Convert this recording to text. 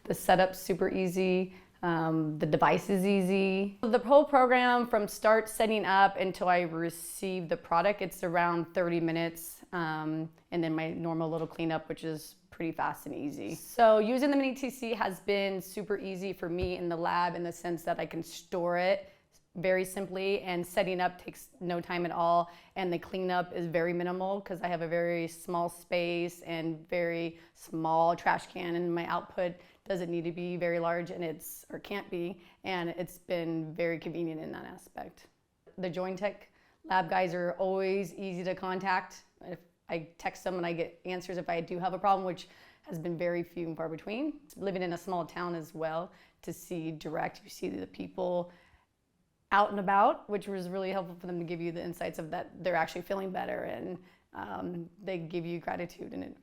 The setup's super easy. The device is easy. The whole program from start setting up until I receive the product, it's around 30 minutes. And then my normal little cleanup, which is pretty fast and easy. So using the MiniTC has been super easy for me in the lab in the sense that I can store it very simply, and setting up takes no time at all, and the cleanup is very minimal because I have a very small space and very small trash can, and my output doesn't need to be very large, and or can't be, and it's been very convenient in that aspect. The Jointechlabs guys are always easy to contact. If I text them and I get answers if I do have a problem, which has been very few and far between. Living in a small town as well, to see direct, you see the people out and about, which was really helpful for them to give you the insights of that they're actually feeling better, and they give you gratitude, and it